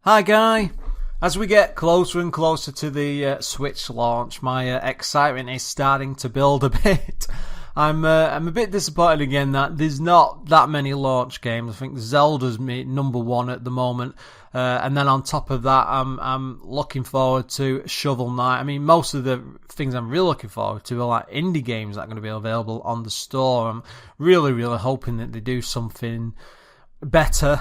Hi Guy! As we get closer and closer to the Switch launch, my excitement is starting to build a bit. I'm a bit disappointed again that there's not that many launch games. I think Zelda's number one at the moment, and then on top of that, I'm looking forward to Shovel Knight. I mean, most of the things I'm really looking forward to are like indie games that are going to be available on the store. I'm really hoping that they do something better.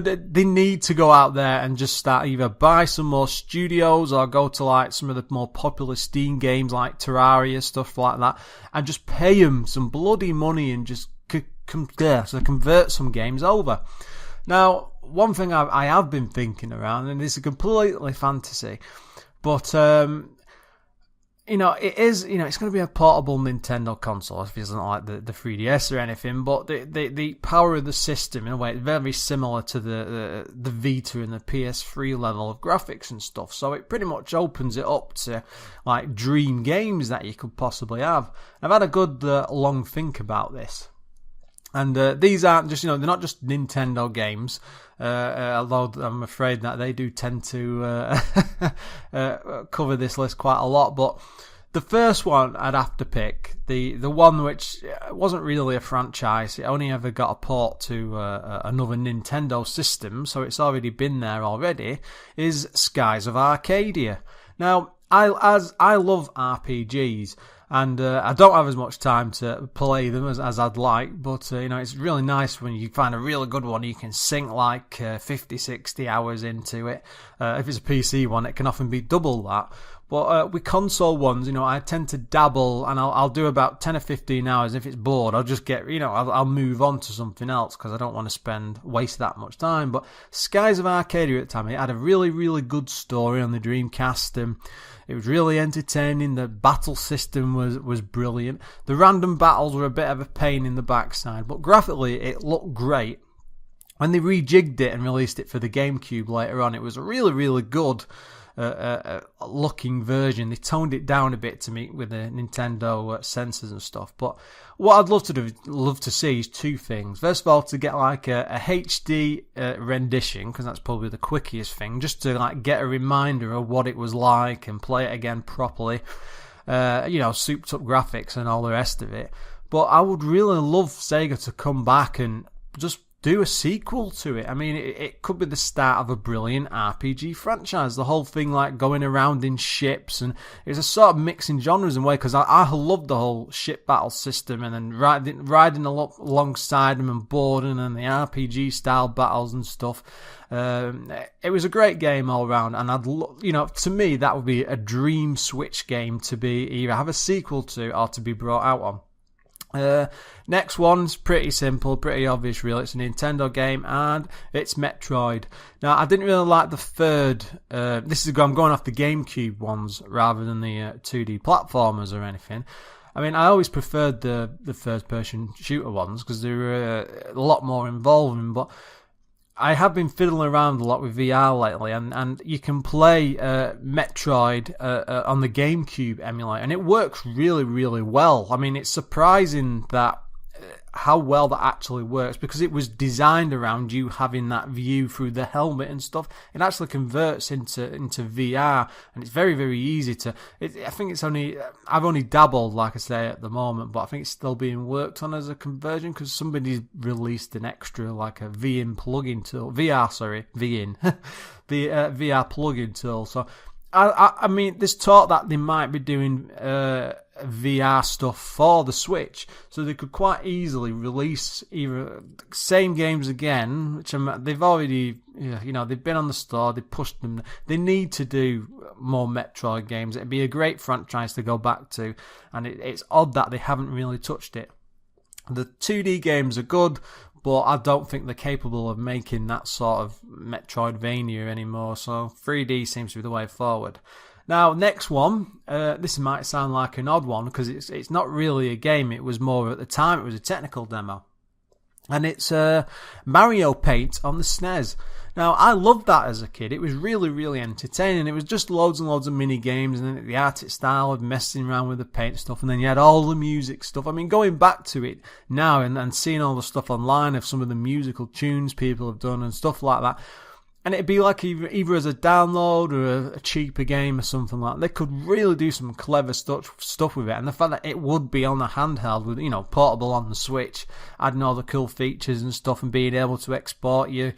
They need to go out there and just start either buy some more studios or go to like some of the more popular Steam games like Terraria, stuff like that, and just pay them some bloody money and just convert some games over. Now, one thing I have been thinking around, and it's a completely fantasy, but it is, it's going to be a portable Nintendo console. Obviously, it's not like the 3DS or anything, but the power of the system, in a way, it's very similar to the Vita and the PS3 level of graphics and stuff. So it pretty much opens it up to, like, dream games that you could possibly have. I've had a good long think about this. And these aren't just, they're not just Nintendo games, although I'm afraid that they do tend to cover this list quite a lot. But the first one I'd have to pick, the one which wasn't really a franchise, it only ever got a port to another Nintendo system, so it's already been there already, is Skies of Arcadia. Now, I love RPGs. And I don't have as much time to play them as I'd like, but it's really nice when you find a really good one. You can sink like 50, 60 hours into it. If it's a PC one, it can often be double that. But with console ones, I tend to dabble, and I'll do about 10 or 15 hours. If it's bored, I'll just get, I'll move on to something else because I don't want to waste that much time. But Skies of Arcadia at the time, it had a really good story on the Dreamcast. It was really entertaining. The battle system was brilliant. The random battles were a bit of a pain in the backside, but graphically it looked great. When they rejigged it and released it for the GameCube later on, it was a really good looking version. They toned it down a bit to meet with the Nintendo sensors and stuff. But what I'd love to see is two things. First of all, to get like a HD rendition, because that's probably the quickest thing, just to like get a reminder of what it was like and play it again properly. Souped up graphics and all the rest of it. But I would really love Sega to come back and just do a sequel to it. I mean, it could be the start of a brilliant RPG franchise. The whole thing, like, going around in ships, and it's a sort of mixing genres in a way, because I love the whole ship battle system, and then riding alongside them and boarding, and the RPG-style battles and stuff. It was a great game all around, and to me, that would be a dream Switch game to be either have a sequel to or to be brought out on. Next one's pretty simple, pretty obvious really. It's a Nintendo game and it's Metroid. Now, I didn't really like the third, I'm going off the GameCube ones rather than the 2D platformers or anything. I mean, I always preferred the first person shooter ones because they were a lot more involving, but I have been fiddling around a lot with VR lately, and you can play Metroid on the GameCube emulator, and it works really well. I mean, it's surprising that how well that actually works, because it was designed around you having that view through the helmet and stuff. It actually converts into VR, and it's very easy to. I think I've only dabbled, like I say, at the moment, but I think it's still being worked on as a conversion because somebody's released an extra, like a VIN plugin tool, VIN, the VR plugin tool. So I mean, there's talk that they might be doing VR stuff for the Switch, so they could quite easily release either same games again, which they've already, they've been on the store, they pushed them. They need to do more Metroid games. It'd be a great franchise to go back to, and it's odd that they haven't really touched it. The 2D games are good, but I don't think they're capable of making that sort of Metroidvania anymore, so 3D seems to be the way forward. Now, next one, this might sound like an odd one because it's not really a game. It was more, at the time, it was a technical demo. And it's Mario Paint on the SNES. Now, I loved that as a kid. It was really entertaining. It was just loads and loads of mini games, and then the artist style of messing around with the paint stuff, and then you had all the music stuff. I mean, going back to it now and seeing all the stuff online of some of the musical tunes people have done and stuff like that, And it'd be like either as a download or a cheaper game or something like that. They could really do some clever stuff with it. And the fact that it would be on a handheld with, portable on the Switch, adding all the cool features and stuff and being able to export you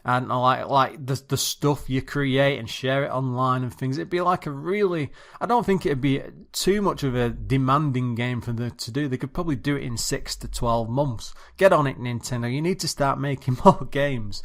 and like the stuff you create and share it online and things. It'd be like I don't think it'd be too much of a demanding game for them to do. They could probably do it in 6 to 12 months. Get on it, Nintendo. You need to start making more games.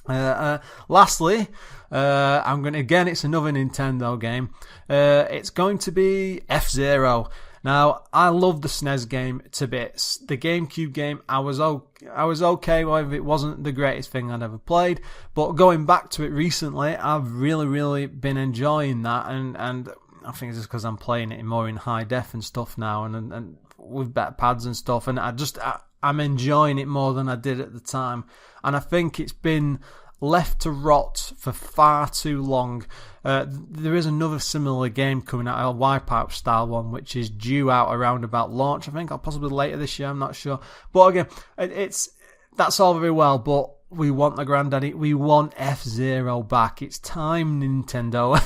Lastly, it's another Nintendo game. It's going to be F-Zero. Now, I love the SNES game to bits. The GameCube game, I was okay with. It wasn't the greatest thing I'd ever played, but going back to it recently, I've really, really been enjoying that, and I think it's just because I'm playing it more in high def and stuff now, and with better pads and stuff, and I'm enjoying it more than I did at the time. And I think it's been left to rot for far too long. There is another similar game coming out, a Wipeout style one, which is due out around about launch, I think, or possibly later this year, I'm not sure. But again, that's all very well, but we want the granddaddy, we want F-Zero back. It's time, Nintendo.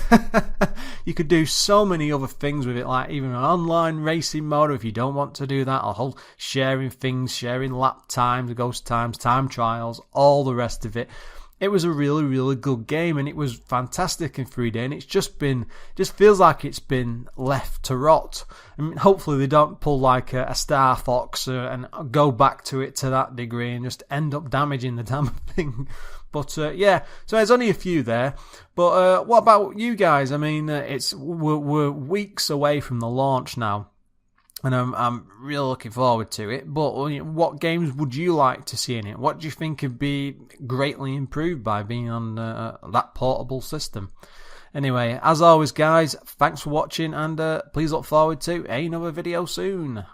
You could do so many other things with it, like even an online racing mode if you don't want to do that, or whole sharing things, sharing lap times, ghost times, time trials, all the rest of it. It was a really, really good game, and it was fantastic in 3D, and it's just feels like it's been left to rot. I mean, hopefully they don't pull like a Star Fox and go back to it to that degree and just end up damaging the damn thing. But so there's only a few there. But what about you guys? I mean, we're weeks away from the launch now, and I'm really looking forward to it. But what games would you like to see in it? What do you think would be greatly improved by being on that portable system? Anyway, as always, guys, thanks for watching, and please look forward to another video soon.